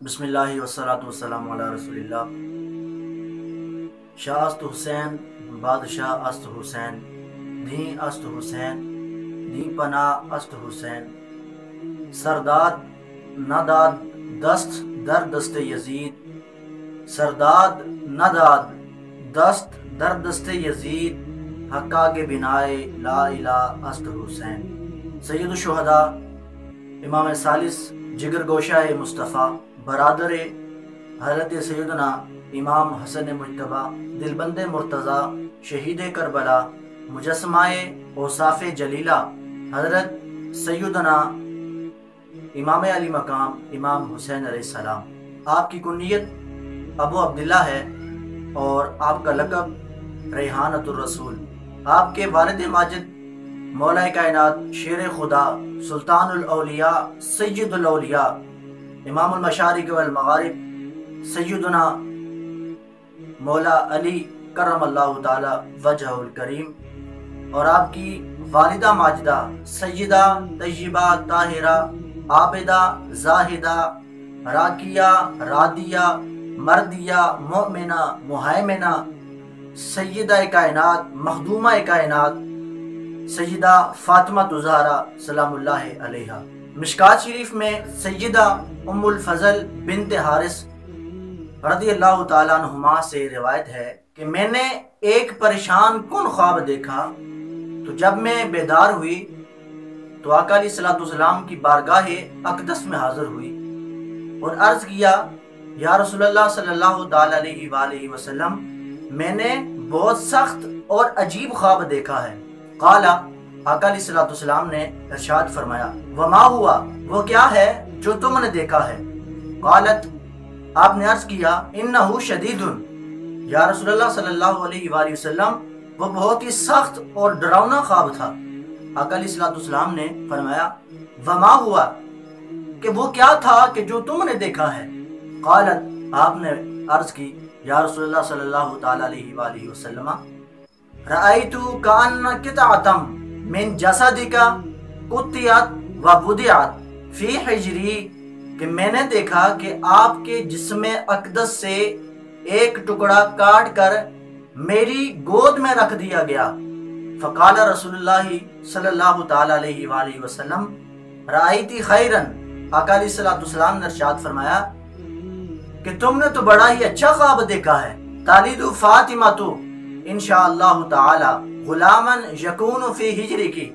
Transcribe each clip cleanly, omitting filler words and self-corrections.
بسم اللہ والصلاۃ والسلام علی رسول اللہ۔ شاہ است حسین بادشاہ است حسین، دین است حسین دین پناہ است حسین، سرداد نداد دست در دست یزید، سرداد نداد دست در دست یزید، حقا کے بنائے لا الہ است حسین۔ سید الشہداء امام ثالث جگر گوشہ مصطفیٰ برادر حضرت سیدنا امام حسن مجتبیٰ دلبند مرتضیٰ شہید کربلا مجسمہ اوصاف جلیلہ حضرت سیدنا امام علی مقام امام حسین علیہ السلام، آپ کی کنیت ابو عبداللہ ہے اور آپ کا لقب ریحانۃ الرسول۔ آپ کے والد ماجد مولا کائنات شیر خدا سلطان الاولیاء سید الاولیاء امام المشارق والمغارب سیدنا مولا علی کرم اللہ تعالی وجہ الکریم، اور آپ کی والدہ ماجدہ سیدہ طیبہ طاہرہ عابدہ زاہدہ راکیہ رادیہ مردیہ مؤمنہ مہیمنہ سیدہ کائنات مخدومہ کائنات سیدہ فاطمہ الزہرا سلام اللہ علیہا۔ مشکات شریف میں سیدہ ام الفضل بنت حارث رضی اللہ تعالیٰ عنہما سے روایت ہے کہ میں نے ایک پریشان کن خواب دیکھا، تو جب میں بیدار ہوئی تو آقا علیہ الصلوۃ والسلام کی بارگاہ اقدس میں حاضر ہوئی اور عرض کیا، یا رسول اللہ صلی اللہ تعالیٰ علیہ وآلہ وسلم، میں نے بہت سخت اور عجیب خواب دیکھا ہے۔ قالا، آقا علیہ الصلوۃ والسلام نے ارشاد فرمایا، وما ہوا، وہ کیا ہے جو تم نے دیکھا ہے؟ قالت، آپ نے عرض کیا، انہو شدید، یا رسول اللہ صلی اللہ علیہ وآلہ وسلم، وہ بہت ہی سخت اور ڈراؤنا خواب تھا۔ آقا علیہ الصلوۃ والسلام نے فرمایا، وما ہوا، کہ وہ کیا تھا کہ جو تم نے دیکھا ہے؟ قالت، آپ نے عرض کی، یا رسول اللہ صلی اللہ تعالیٰ علیہ وآلہ وسلم، رأیت کأن قطعۃ من جسدک قطعت و بدعت فی حجری، کہ میں نے دیکھا کہ آپ کے جسم اقدس سے ایک ٹکڑا کاٹ کر میری گود میں رکھ دیا گیا۔ فقال رسول اللہ صلی اللہ تعالیٰ علیہ وآلہ وسلم، رأیتی خیرن، آقا علیہ الصلوۃ والسلام نے ارشاد فرمایا کہ تم نے تو بڑا ہی اچھا خواب دیکھا ہے۔ تالید فاطمہ تو انشاءاللہ تعالی غلاما یکون فی ہجری کی،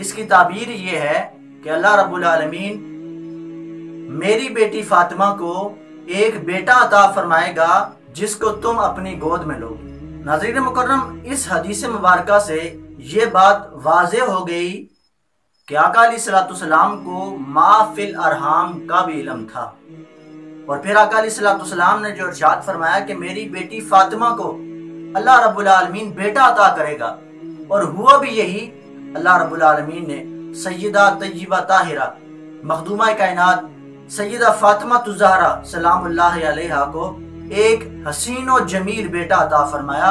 اس کی تعبیر یہ ہے کہ اللہ رب العالمین میری بیٹی فاطمہ کو ایک بیٹا عطا فرمائے گا جس کو تم اپنی گود میں لو۔ ناظرین مکرم، اس حدیث مبارکہ سے یہ بات واضح ہو گئی کہ آقا علیہ الصلوۃ والسلام کو ما فی الارحام کا بھی علم تھا، اور پھر آقا علیہ الصلوۃ والسلام نے جو ارشاد فرمایا کہ میری بیٹی فاطمہ کو اللہ رب العالمین بیٹا عطا کرے گا، اور ہوا بھی یہی۔ اللہ رب العالمین نے سیدہ طیبہ طاہرہ مخدومہ کائنات سیدہ فاطمہ الزہرا سلام اللہ علیہا کو ایک حسین و جمیل بیٹا عطا فرمایا،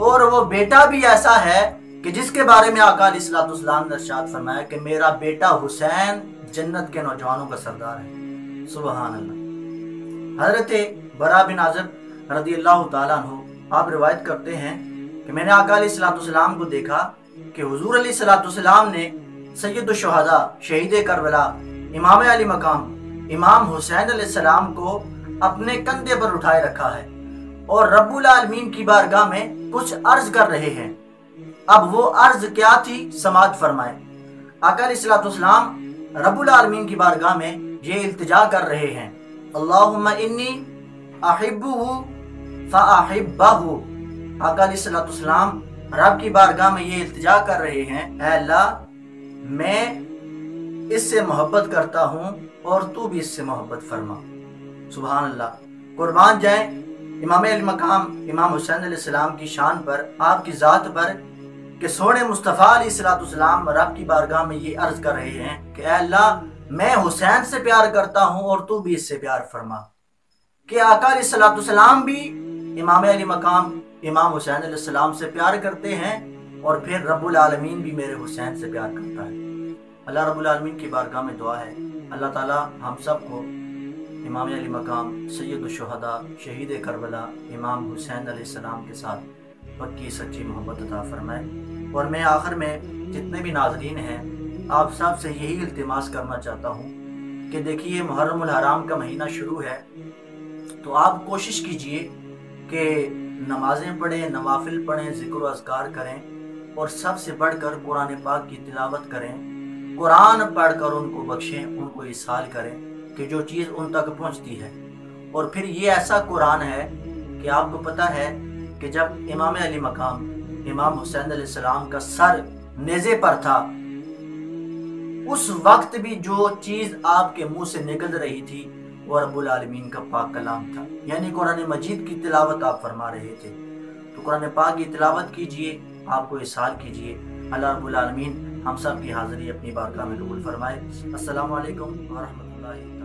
اور وہ بیٹا بھی ایسا ہے کہ جس کے بارے میں آقا علیہ الصلوۃ والسلام نے ارشاد فرمایا کہ میرا بیٹا حسین جنت کے نوجوانوں کا سردار ہے۔ سبحان اللہ۔ حضرت برا بن عازب رضی اللہ تعالیٰ عنہ آپ روایت کرتے ہیں کہ میں نے آقا علیہ الصلوۃ والسلام کو دیکھا کہ حضور علیہ الصلوۃ والسلام نے سید الشہداء شہید کربلا امام علی مقام امام حسین علیہ السلام کو اپنے کندھے پر اٹھائے رکھا ہے اور رب العالمین کی بارگاہ میں کچھ عرض کر رہے ہیں۔ اب وہ عرض کیا تھی سماعت فرمائے۔ آقا علیہ الصلوۃ والسلام رب العالمین کی بارگاہ میں یہ التجا کر رہے ہیں، اللہم انی احبہ فاحبہ۔ آقا علیہ الصلوۃ والسلام رب کی بارگاہ میں یہ التجا کر رہے ہیں، اے اللہ میں اس سے محبت کرتا ہوں اور تو بھی اس سے محبت فرما۔ سبحان اللہ۔ قربان جائیں امام علی مقام امام حسین علیہ السلام کی شان پر، آپ کی ذات پر، کہ سونے مصطفیٰ علیہ الصلوۃ والسلام رب کی بارگاہ میں یہ عرض کر رہے ہیں کہ اے اللہ میں حسین سے پیار کرتا ہوں اور تو بھی اس سے پیار فرما۔ کہ آقا علیہ الصلوۃ والسلام بھی امام علی مقام امام حسین علیہ السلام سے پیار کرتے ہیں، اور پھر رب العالمین بھی میرے حسین سے پیار کرتا ہے۔ اللہ رب العالمین کی بارگاہ میں دعا ہے اللہ تعالی ہم سب کو امام علی مقام سید الشہداء شہید کربلا امام حسین علیہ السلام کے ساتھ پکی سچی محبت عطا فرمائے۔ اور میں آخر میں جتنے بھی ناظرین ہیں آپ سب سے یہی التماس کرنا چاہتا ہوں کہ دیکھیے محرم الحرام کا مہینہ شروع ہے، تو آپ کوشش کیجئے کہ نمازیں پڑھیں، نوافل پڑھیں، ذکر و اذکار کریں، اور سب سے بڑھ کر قرآن پاک کی تلاوت کریں، قرآن پڑھ کر ان کو بخشیں، ان کو اصحال کریں کہ جو چیز ان تک پہنچتی ہے۔ اور پھر یہ ایسا قرآن ہے کہ آپ کو پتہ ہے کہ جب امام علی مقام امام حسین علیہ السلام کا سر نیزے پر تھا، اس وقت بھی جو چیز آپ کے منہ سے نکل رہی تھی وہ رب العالمین کا پاک کلام تھا، یعنی قرآن مجید کی تلاوت آپ فرما رہے تھے۔ تو قرآن پاک کی تلاوت کیجئے، آپ کو اصحال کیجئے۔ اللہ رب العالمین ہم سب کی حاضری اپنی بارگاہ میں قبول فرمائے۔ السلام علیکم ورحمۃ اللہ۔